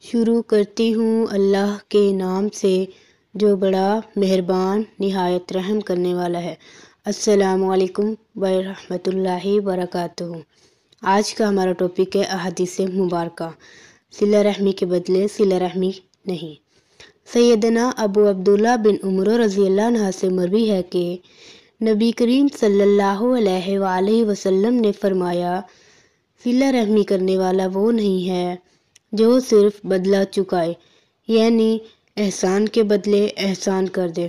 شروع کرتی ہوں اللہ کے نام سے جو بڑا مہربان نہایت رحم کرنے والا ہے۔ السلام علیکم ورحمۃ اللہ وبرکاتہ۔ آج کا ہمارا ٹاپک ہے احادیث مبارکہ، صلہ رحمی کے بدلے صلہ رحمی نہیں۔ سیدنا ابو عبداللہ بن عمر رضی اللہ عنہ سے مروی ہے کہ نبی کریم صلی اللہ علیہ وآلہ وسلم نے فرمایا، صلہ رحمی کرنے والا وہ نہیں ہے جو صرف بدلہ چکائے، یعنی احسان کے بدلے احسان کر دے،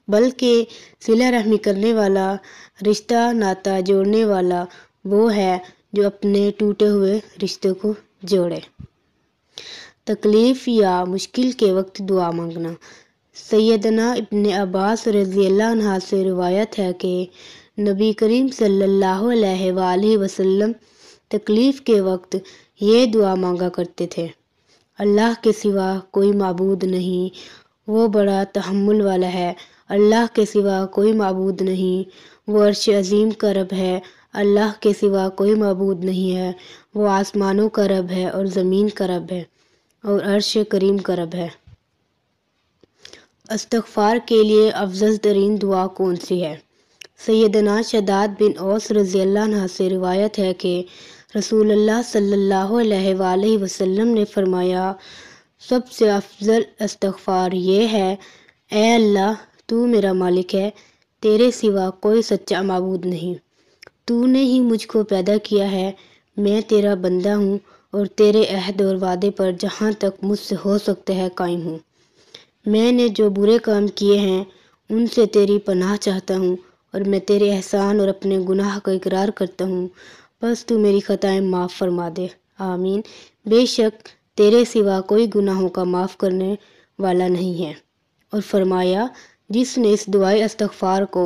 بلکہ صلہ رحمی کرنے والا، رشتہ ناتا جوڑنے والا وہ ہے جو اپنے ٹوٹے ہوئے رشتے کو جوڑے۔ تکلیف یا مشکل کے وقت دعا مانگنا۔ سیدنا ابن عباس رضی اللہ عنہ سے روایت ہے کہ نبی کریم صلی اللہ علیہ وآلہ وسلم تکلیف کے وقت یہ دعا مانگا کرتے تھے، اللہ کے سوا کوئی معبود نہیں، وہ بڑا تحمل والا ہے، اللہ کے سوا کوئی معبود نہیں، وہ عرش عظیم کا رب ہے، اللہ کے سوا کوئی معبود نہیں ہے، وہ آسمانوں کا رب ہے اور زمین کا رب ہے اور عرش کریم کا رب ہے۔ استغفار کے لیے افضل ترین دعا کون سی ہے؟ سیدنا شداد بن اوس رضی اللہ عنہ سے روایت ہے کہ رسول اللہ صلی اللہ علیہ وآلہ وسلم نے فرمایا، سب سے افضل استغفار یہ ہے، اے اللہ تو میرا مالک ہے، تیرے سوا کوئی سچا معبود نہیں، تو نے ہی مجھ کو پیدا کیا ہے، میں تیرا بندہ ہوں اور تیرے عہد اور وعدے پر جہاں تک مجھ سے ہو سکتا ہے قائم ہوں، میں نے جو برے کام کیے ہیں ان سے تیری پناہ چاہتا ہوں اور میں تیرے احسان اور اپنے گناہ کا اقرار کرتا ہوں، بس تو میری خطائیں معاف فرما دے، آمین۔ بے شک تیرے سوا کوئی گناہوں کا معاف کرنے والا نہیں ہے۔ اور فرمایا، جس نے اس دعائے استغفار کو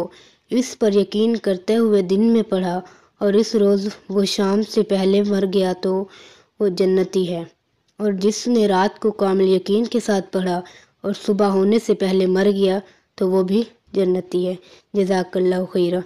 اس پر یقین کرتے ہوئے دن میں پڑھا اور اس روز وہ شام سے پہلے مر گیا تو وہ جنتی ہے، اور جس نے رات کو کامل یقین کے ساتھ پڑھا اور صبح ہونے سے پہلے مر گیا تو وہ بھی جنتی ہے۔ جزاک اللہ خیرا۔